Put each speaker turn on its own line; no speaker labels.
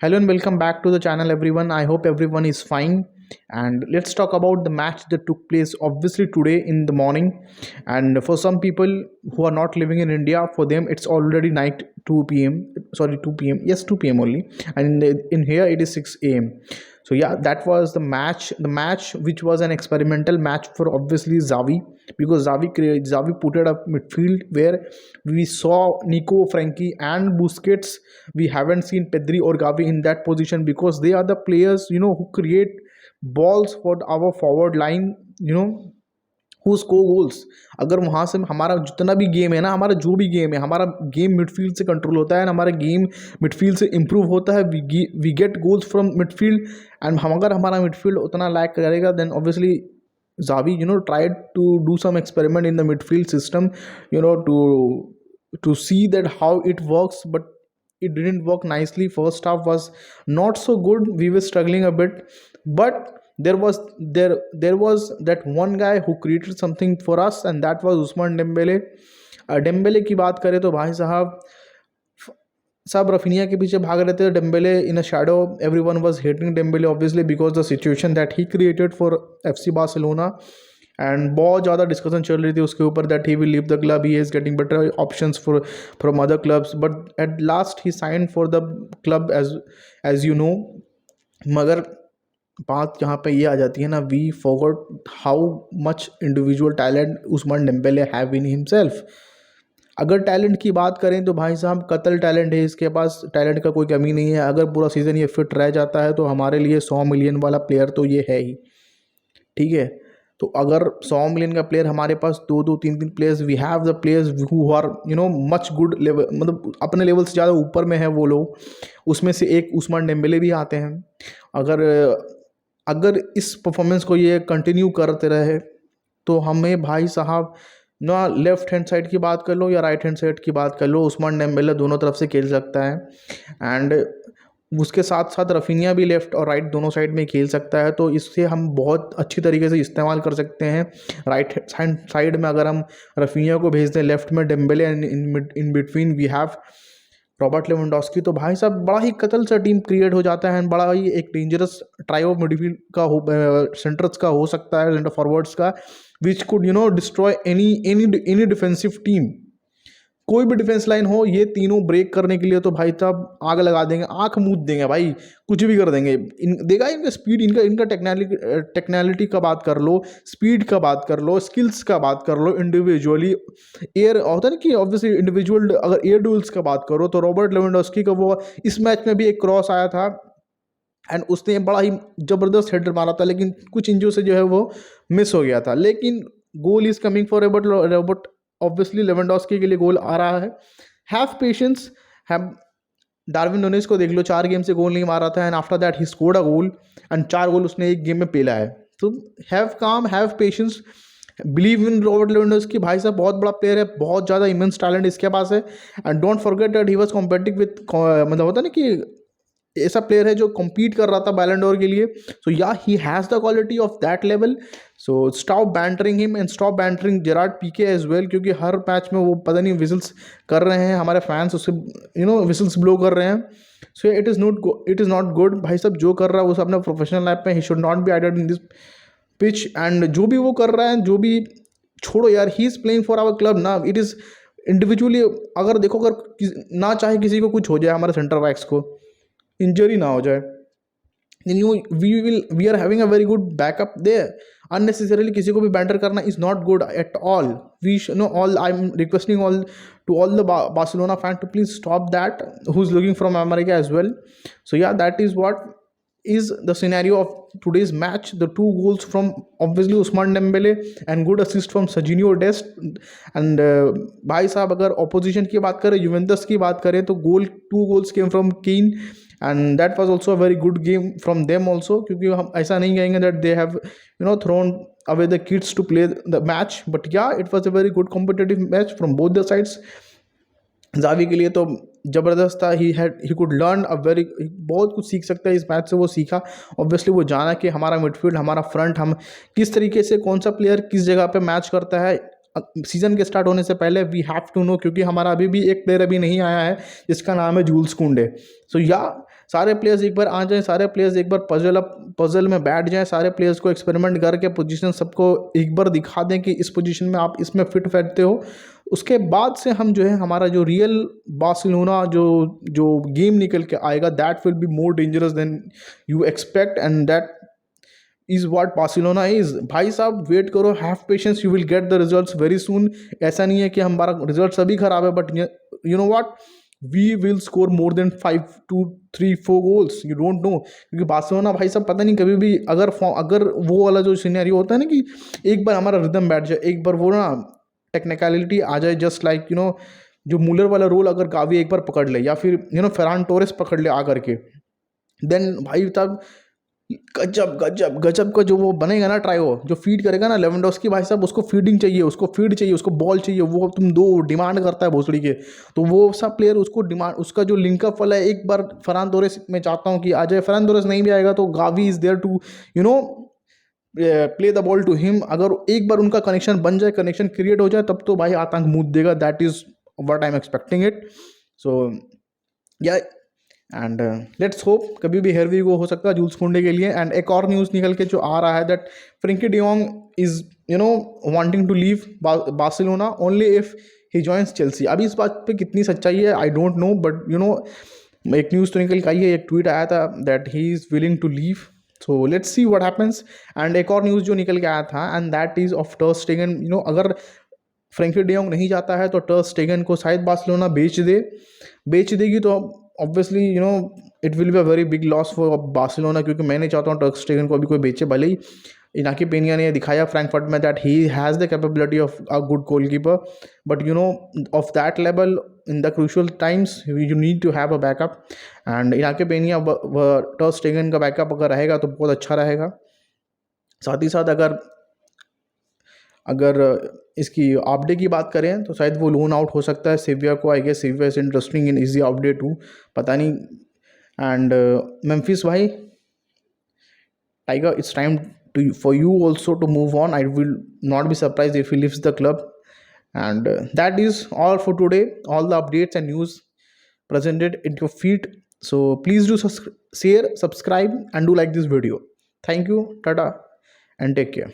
Hello and welcome back to the channel, everyone. I hope everyone is fine. And let's talk about the match that took place obviously today in the morning. And for some people who are not living in India, for them it's already night 2 p.m. Sorry, 2 p.m. Yes, 2 p.m. only. And in here it is 6 a.m. So yeah, that was the match. The match which was an experimental match for obviously Xavi, because Xavi put it up midfield where we saw Nico, Frankie, and Busquets. We haven't seen Pedri or Gavi in that position because they are the players who create balls for our forward line. Who score goals. अगर वहाँ से हमारा जितना भी game है ना, हमारा जो भी गेम है, हमारा गेम मिडफील्ड से कंट्रोल होता है, हमारा गेम मिडफील्ड से इम्प्रूव होता है. We get goals from midfield. And हम अगर हमारा मिडफील्ड उतना लैक करेगा then obviously Xavi tried to do some experiment in the midfield system, to see that how it works, but it didn't work nicely. First half was not so good. We were struggling a bit, but there was that one guy who created something for us, and that was Usman Dembele. Dembélé की बात करें तो भाई साहब सब Raphinha के पीछे भाग रहे थे. Dembele in a shadow, everyone was hating Dembele obviously because the situation that he created for FC Barcelona. And बहुत ज़्यादा डिस्कशन चल रही थी उसके ऊपर that he will leave the club, he is getting better options from other clubs, but at last he sign for the club as you know. मगर बात यहाँ पे ये आ जाती है ना, we forgot how much individual talent Ousmane Dembele have in himself. अगर टैलेंट की बात करें तो भाई साहब कतल टैलेंट है इसके पास, टैलेंट का कोई कमी नहीं है. अगर पूरा सीज़न ये फिट रह जाता है तो हमारे लिए 100 मिलियन वाला प्लेयर तो ये है ही. ठीक है, तो अगर 100 मिलियन का प्लेयर हमारे पास दो दो तीन तीन players, we have the players who are much good level, मतलब अपने लेवल से ज़्यादा ऊपर में है वो लोग. उसमें से एक उस्मान डेम्बेले भी आते हैं. अगर इस परफॉर्मेंस को ये कंटिन्यू करते रहे तो हमें भाई साहब ना लेफ्ट हैंड साइड की बात कर लो या राइट हैंड साइड की बात कर लो, उस्मान डेम्बेले दोनों तरफ से खेल सकता है. एंड उसके साथ साथ रफीनिया भी लेफ्ट और राइट दोनों साइड में खेल सकता है. तो इससे हम बहुत अच्छी तरीके से इस्तेमाल कर सकते हैं. राइट हैंड साइड में अगर हम रफीनिया को भेज दें, लेफ्ट में Dembele, in between we have Robert Lewandowski, तो भाई साहब बड़ा ही कतल सा टीम क्रिएट हो जाता है. बड़ा ही एक डेंजरस ट्राई मिडफील्ड का सेंटर्स का हो सकता है, सेंटर फॉरवर्ड्स का, which could destroy any defensive team. कोई भी डिफेंस लाइन हो, ये तीनों ब्रेक करने के लिए तो भाई साहब आग लगा देंगे, आंख मूंद देंगे भाई, कुछ भी कर देंगे. देगा इनका स्पीड, इनका टेक्नैलिटी का बात कर लो, स्पीड का बात कर लो, स्किल्स का बात कर लो, इंडिविजुअली एयर होता है ना कि ऑब्वियसली इंडिविजुअल अगर एयर डुअल्स का बात करो तो रॉबर्ट लेवेंडोस्की का वो इस मैच में भी एक क्रॉस आया था एंड उसने बड़ा ही ज़बरदस्त हेडर मारा था, लेकिन कुछ इंजू से जो है वो मिस हो गया था. लेकिन goal is coming for Robert obviously Lewandowski के लिए गोल आ रहा है. Have patience. Have Darwin Nunez को देख लो, 4 गेम से गोल नहीं मारा था and after that he scored a goal and 4 गोल उसने एक गेम में पेला है. तो हैव काम, have patience, believe in Robert Lewandowski. भाई साहब बहुत बड़ा प्लेयर है, बहुत ज़्यादा इमेंस टैलेंट इसके पास है. And don't forget that he was competing with, मतलब होता है ना कि ऐसा प्लेयर है जो कम्पीट कर रहा था बैलन डोर के लिए. So yeah he has the quality of that level. So stop bantering him and stop bantering Gerard Pique as well, क्योंकि हर मैच में वो पता नहीं विजल्स कर रहे हैं, हमारे फैंस उससे विजल्स ब्लो कर रहे हैं. So it is not good. भाई साहब जो कर रहा है वो अपने प्रोफेशनल लाइफ में, he should not be added in this pitch. And जो भी वो कर रहा है, जो भी छोड़ो यार, he is playing for our club ना. इट इज़ इंडिविजुअली, अगर देखो, अगर ना चाहे किसी को कुछ हो जाए, हमारे सेंटर बैक्स को इंजरी ना हो जाए, we are having a very good backup there. Unnecessarily किसी को भी बैंटर करना is not good at all. We know all, I am requesting all to all the Barcelona fan to please stop that, who is looking from America as well. So ya, that is what is the scenario of today's match. The 2 goals from obviously Usman Dembele and good assist from Serginho Dest. And भाई साहब अगर opposition की बात करें, Juventus की बात करें, तो 2 goals came from Keane and that was also a very good game from them also, क्योंकि हम ऐसा नहीं कहेंगे that they have thrown away the kids to play the match, but yeah, it was a very good competitive match from both the sides. Xavi के लिए तो ज़बरदस्त था. He could learn a very, बहुत कुछ सीख सकता है इस मैच से. वो सीखा ऑब्वियसली, वो जाना कि हमारा मिडफील्ड, हमारा फ्रंट, हम किस तरीके से, कौन सा प्लेयर किस जगह पे मैच करता है. सीज़न के स्टार्ट होने से पहले वी हैव टू नो, क्योंकि हमारा अभी भी एक प्लेयर अभी नहीं आया है जिसका नाम है जूल्स कुंडे. सो या, सारे प्लेयर्स एक बार आ जाएं, सारे प्लेयर्स एक बार पजल में बैठ जाएं, सारे प्लेयर्स को एक्सपेरिमेंट करके पोजीशन सबको एक बार दिखा दें कि इस पोजीशन में आप इसमें फिट बैठते हो। उसके बाद से हम जो है हमारा जो रियल बार्सिलोना जो जो गेम निकल के आएगा, that will be more dangerous than you expect, and that is what Barcelona is. भाई साहब वेट करो, have patience, you will get the results very soon. ऐसा नहीं है कि हमारा रिजल्ट अभी खराब है, but you know what, we will score more than 5 to 3 4 goals, you don't know. क्योंकि बार्सिलोना भाई साहब पता नहीं कभी भी अगर वो वाला जो सिनेरियो होता है ना कि एक बार हमारा रिदम बैठ जाए, एक बार वो ना टेक्निकलिटी आ जाए, जस्ट लाइक यू नो जो मूलर वाला रोल अगर गावी एक बार पकड़ ले, या फिर यू नो फेरान टोरेस पकड़ ले आकर के, देन भाई साहब गजब गजब गजब का जो वो बनेगा ना ट्रायो, जो फीड करेगा ना लेवेंडोस्की, भाई साहब उसको फीडिंग चाहिए, उसको फीड चाहिए, उसको बॉल चाहिए, वो तुम दो डिमांड करता है भोसड़ी के। तो वो सब प्लेयर उसको डिमांड, उसका जो लिंकअप वाला है, एक बार फरहान तोरेस मैं चाहता हूँ कि आ जाए। फरहान तोरेस नहीं भी आएगा तो Gavi is there to you know play the ball to him. अगर एक बार उनका कनेक्शन बन जाए, कनेक्शन क्रिएट हो जाए, तब तो भाई आतंक मूद देगा। That is what I am expecting it. So ya and let's hope कभी भी हेयर वी गो हो सकता है जूल्स कुंडे के लिए। एंड एक और न्यूज़ निकल के जो आ रहा है that Frenkie de Jong is you know wanting to leave Barcelona only if he joins Chelsea. अभी इस बात पे कितनी सच्चाई है I don't know, but you know एक न्यूज़ तो निकल के आई है, एक ट्वीट आया था that he is willing to leave. So let's see what happens. And एक और न्यूज़ जो निकल के आया था, एंड दैट इज़ ऑफ टर स्टेगन। यू नो अगर फ्रेंकी डियोंग नहीं जाता है तो टर स्टेगन को शायद बार्सिलोना बेच देगी, तो obviously you know it will be a very big loss for Barcelona, क्योंकि मैं नहीं चाहता हूँ टर स्टेगन को अभी कोई बेचे। भले ही इनाकी पेनिया ने दिखाया फ्रैंकफर्ट में that he has the capability of a good goalkeeper, but you know of that level in the crucial times you need to have a backup. And Inaki Pena ter Stegen का backup अगर रहेगा तो बहुत अच्छा रहेगा। साथ ही साथ अगर इसकी अपडे की बात करें तो शायद वो लोन आउट हो सकता है सेविया को। I guess Sevilla is interesting in easy update too, पता नहीं। एंड मेम्फिस भाई tiger, it's time to for you also to move on. I will not be surprise if he lives the club. And that is all for today, all the updates and news presented in your feed. So please do share, subscribe and do like this video. Thank you, tata, and take care.